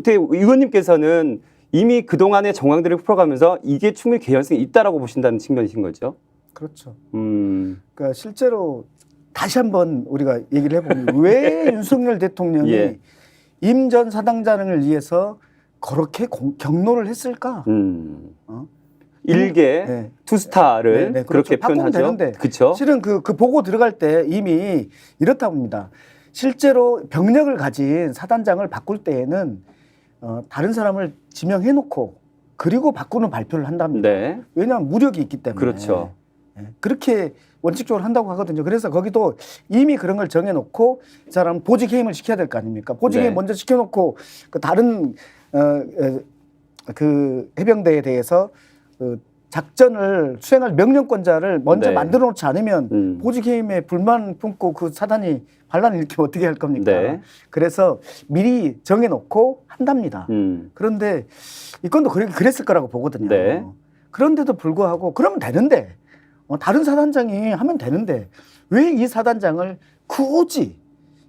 어떻게 의원님께서는 이미 그동안의 정황들을 풀어가면서 이게 충분히 개연성이 있다라고 보신다는 측면이신 거죠? 그렇죠. 그러니까 실제로 다시 한번 우리가 얘기를 해보면 왜 윤석열 대통령이 예. 임 전 사단장을 위해서 그렇게 경로를 했을까? 일개 네. 투스타를 네, 그렇게 그렇죠. 바꾸면 표현하죠. 되는데 그렇죠. 실은 그 보고 들어갈 때 이미 이렇다고 합니다. 실제로 병력을 가진 사단장을 바꿀 때에는 다른 사람을 지명해놓고 그리고 바꾸는 발표를 한답니다. 네. 왜냐하면 무력이 있기 때문에. 그렇죠. 네. 그렇게 원칙적으로 한다고 하거든요. 그래서 거기도 이미 그런 걸 정해놓고 이 사람 보직 해임을 시켜야 될 거 아닙니까? 보직 해임 네. 먼저 시켜놓고 그 다른 그 해병대에 대해서 그 작전을 수행할 명령권자를 먼저 네. 만들어 놓지 않으면 보직 해임에 불만 품고 그 사단이 반란을 일으키면 어떻게 할 겁니까? 네. 그래서 미리 정해놓고 한답니다. 그런데 이 건도 그랬을 거라고 보거든요. 네. 그런데도 불구하고 그러면 되는데 다른 사단장이 하면 되는데 왜 이 사단장을 굳이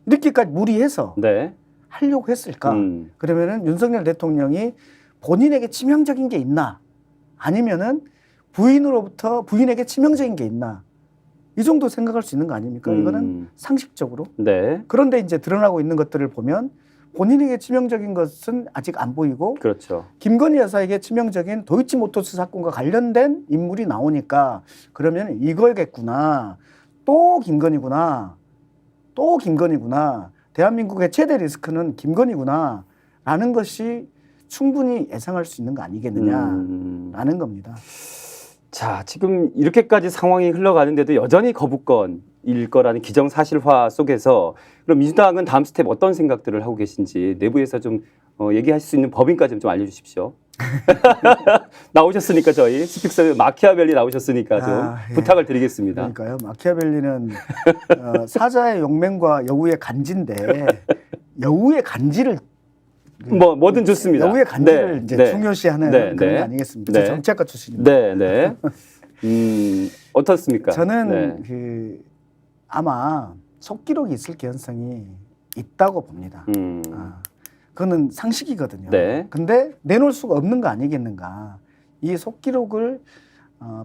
이렇게까지 무리해서 네. 하려고 했을까? 그러면은 윤석열 대통령이 본인에게 치명적인 게 있나? 아니면은 부인으로부터 부인에게 치명적인 게 있나? 이 정도 생각할 수 있는 거 아닙니까? 이거는 상식적으로. 네. 그런데 이제 드러나고 있는 것들을 보면 본인에게 치명적인 것은 아직 안 보이고 그렇죠. 김건희 여사에게 치명적인 도이치모터스 사건과 관련된 인물이 나오니까 그러면 이거겠구나. 또 김건희구나. 또 김건희구나. 대한민국의 최대 리스크는 김건희구나. 라는 것이 충분히 예상할 수 있는 거 아니겠느냐라는 겁니다. 자, 지금 이렇게까지 상황이 흘러가는데도 여전히 거부권일 거라는 기정사실화 속에서 그럼 민주당은 다음 스텝 어떤 생각들을 하고 계신지 내부에서 좀 얘기할 수 있는 법인까지 좀 알려주십시오. 나오셨으니까 저희 스픽스 마키아벨리 나오셨으니까 좀 예. 부탁을 드리겠습니다. 그러니까요. 마키아벨리는 사자의 용맹과 여우의 간지인데 여우의 간지를 뭐든 좋습니다. 여우의 간지를 네, 이제 네. 중요시하는 네, 그런 네. 거 아니겠습니까? 네. 저 정치학과 출신입니다. 네, 네. 어떻습니까? 저는 네. 그 아마 속기록이 있을 개연성이 있다고 봅니다. 그거는 상식이거든요. 네. 근데 내놓을 수가 없는 거 아니겠는가. 이 속기록을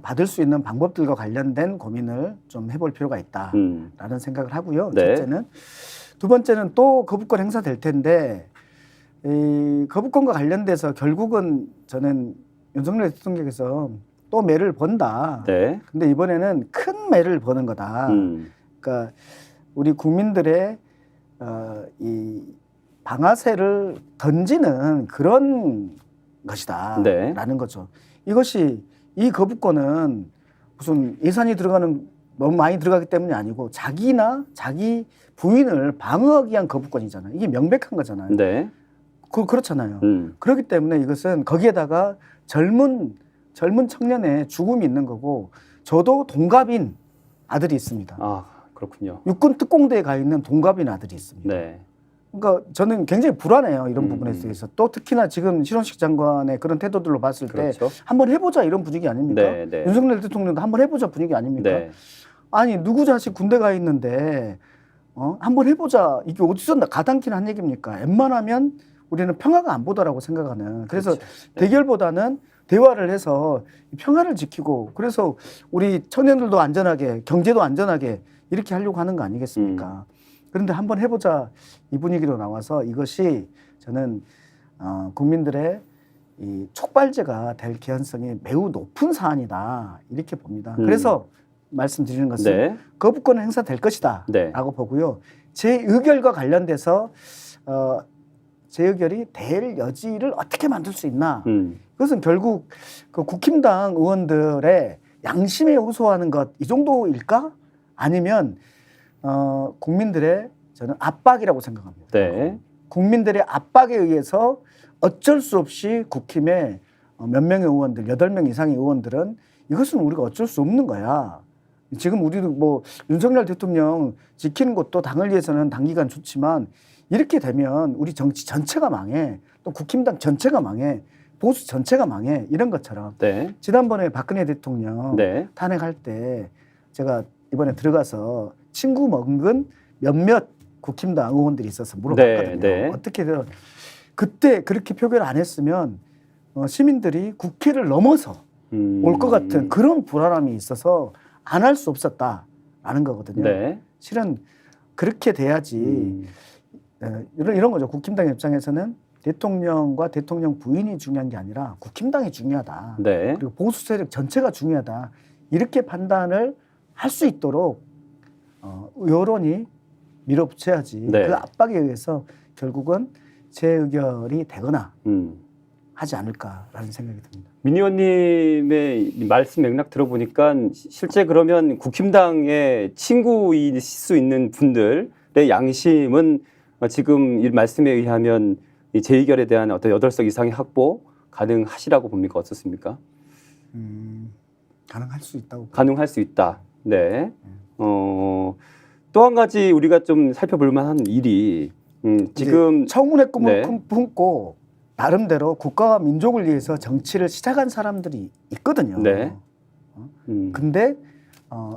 받을 수 있는 방법들과 관련된 고민을 좀 해볼 필요가 있다라는 생각을 하고요. 네. 첫째는. 두 번째는 또 거부권 행사될 텐데 이 거부권과 관련돼서 결국은 저는 윤석열 대통령께서 또 매를 번다. 네. 근데 이번에는 큰 매를 버는 거다. 그러니까 우리 국민들의 이 방아쇠를 던지는 그런 것이다라는 네. 거죠. 이것이 이 거부권은 무슨 예산이 들어가는 너무 많이 들어가기 때문이 아니고 자기나 자기 부인을 방어하기 위한 거부권이잖아요. 이게 명백한 거잖아요. 네. 그렇잖아요. 그렇기 때문에 이것은 거기에다가 젊은 청년의 죽음이 있는 거고 저도 동갑인 아들이 있습니다. 아, 그렇군요. 육군 특공대에 가 있는 동갑인 아들이 있습니다. 네. 그러니까 저는 굉장히 불안해요. 이런 부분에 대해서. 또 특히나 지금 신원식 장관의 그런 태도들로 봤을 그렇죠. 때 한번 해보자 이런 분위기 아닙니까? 네, 네. 윤석열 대통령도 한번 해보자 분위기 아닙니까? 네. 아니 누구 자식 군대 가 있는데 한번 해보자. 이게 어디서 가당키는 한 얘기입니까? 웬만하면 우리는 평화가 안 보다라고 생각하는. 그래서 그렇죠. 네. 대결보다는 대화를 해서 평화를 지키고 그래서 우리 청년들도 안전하게 경제도 안전하게 이렇게 하려고 하는 거 아니겠습니까? 그런데 한번 해보자 이 분위기로 나와서 이것이 저는 국민들의 이 촉발제가 될 개연성이 매우 높은 사안이다 이렇게 봅니다. 그래서 말씀드리는 것은 네. 거부권은 행사될 것이다 네. 라고 보고요. 제 의결과 관련돼서 재의결이 될 여지를 어떻게 만들 수 있나. 그것은 결국 그 국힘당 의원들의 양심에 호소하는 것 이 정도일까? 아니면 국민들의 저는 압박이라고 생각합니다. 네. 국민들의 압박에 의해서 어쩔 수 없이 국힘의 몇 명의 의원들, 8명 이상의 의원들은 이것은 우리가 어쩔 수 없는 거야. 지금 우리도 뭐 윤석열 대통령 지키는 것도 당을 위해서는 단기간 좋지만 이렇게 되면 우리 정치 전체가 망해. 또 국힘당 전체가 망해. 보수 전체가 망해. 이런 것처럼. 네. 지난번에 박근혜 대통령 네. 탄핵할 때 제가 이번에 들어가서 친구 먹은 몇몇 국힘당 의원들이 있어서 물어봤거든요. 네, 네. 어떻게든 그때 그렇게 표결 안 했으면 시민들이 국회를 넘어서 올 것 같은 그런 불안함이 있어서 안 할 수 없었다라는 거거든요. 네. 실은 그렇게 돼야지 이런 거죠. 국힘당 입장에서는 대통령과 대통령 부인이 중요한 게 아니라 국힘당이 중요하다. 네. 그리고 보수 세력 전체가 중요하다. 이렇게 판단을 할 수 있도록 여론이 밀어붙여야지. 네. 그 압박에 의해서 결국은 재의결이 되거나 하지 않을까라는 생각이 듭니다. 민 의원님의 말씀 맥락 들어보니까 실제 그러면 국힘당의 친구일 수 있는 분들의 양심은 지금 이 말씀에 의하면 이 재의결에 대한 어떤 8석 이상의 확보 가능하시라고 봅니까? 어떻습니까? 가능할 수 있다고. 가능할 수 있다. 네. 또 한 가지 우리가 좀 살펴볼 만한 일이 지금 청운의 꿈을 네. 품고 나름대로 국가와 민족을 위해서 정치를 시작한 사람들이 있거든요. 네. 근데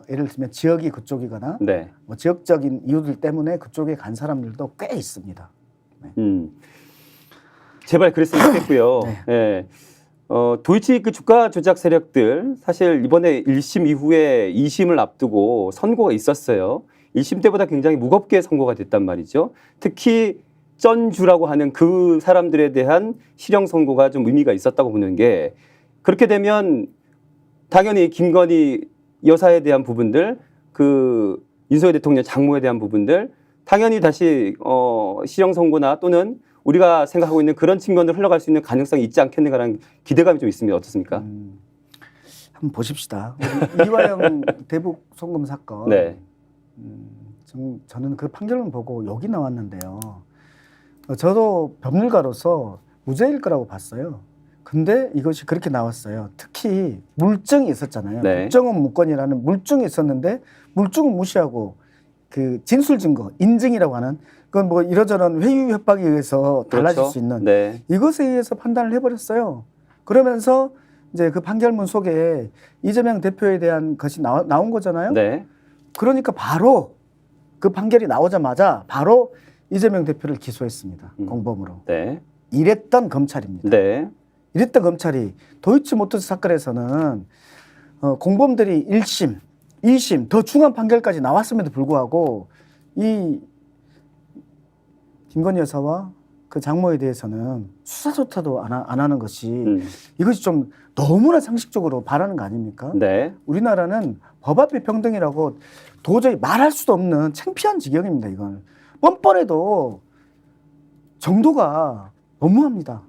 예를 들면 지역이 그쪽이거나 네. 뭐 지역적인 이유들 때문에 그쪽에 간 사람들도 꽤 있습니다. 제발 그랬으면 좋겠고요. 네. 예. 도이치 그 주가 조작 세력들 사실 이번에 1심 이후에 2심을 앞두고 선고가 있었어요. 1심 때보다 굉장히 무겁게 선고가 됐단 말이죠. 특히 전주라고 하는 그 사람들에 대한 실형 선고가 좀 의미가 있었다고 보는 게 그렇게 되면 당연히 김건희 여사에 대한 부분들 그 윤석열 대통령 장모에 대한 부분들 당연히 다시 실형 선고나 또는 우리가 생각하고 있는 그런 측면으로 흘러갈 수 있는 가능성이 있지 않겠는가라는 기대감이 좀 있습니다. 어떻습니까? 한번 보십시다. 우리 이화영 대북 송금 사건. 네. 저는 그 판결문 보고 욕이 나왔는데요. 저도 법률가로서 무죄일 거라고 봤어요. 근데 이것이 그렇게 나왔어요. 특히 물증이 있었잖아요. 네. 국정원 문건이라는 물증이 있었는데 물증은 무시하고 그 진술 증거, 인증이라고 하는 그건 뭐 이러저런 회유 협박에 의해서 달라질 그렇죠. 수 있는 네. 이것에 의해서 판단을 해버렸어요. 그러면서 이제 그 판결문 속에 이재명 대표에 대한 것이 나온 거잖아요. 네. 그러니까 바로 그 판결이 나오자마자 바로 이재명 대표를 기소했습니다. 공범으로. 네. 이랬던 검찰입니다. 네. 이랬던 검찰이 도이치모터스 사건에서는 공범들이 1심, 2심 더 중한 판결까지 나왔음에도 불구하고 이 김건희 여사와 그 장모에 대해서는 수사조차도 안 하는 것이 이것이 좀 너무나 상식적으로 바라는 거 아닙니까? 네. 우리나라는 법 앞에 평등이라고 도저히 말할 수도 없는 창피한 지경입니다. 이건 뻔뻔해도 정도가 너무합니다.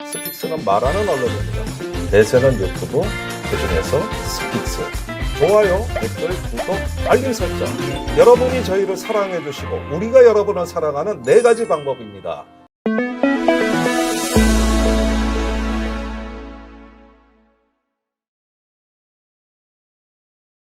스픽스는 말하는 언론입니다. 대세는 유튜브, 그중에서 스픽스. 좋아요, 댓글, 구독, 알림 설정. 여러분이 저희를 사랑해 주시고 우리가 여러분을 사랑하는 4가지 방법입니다.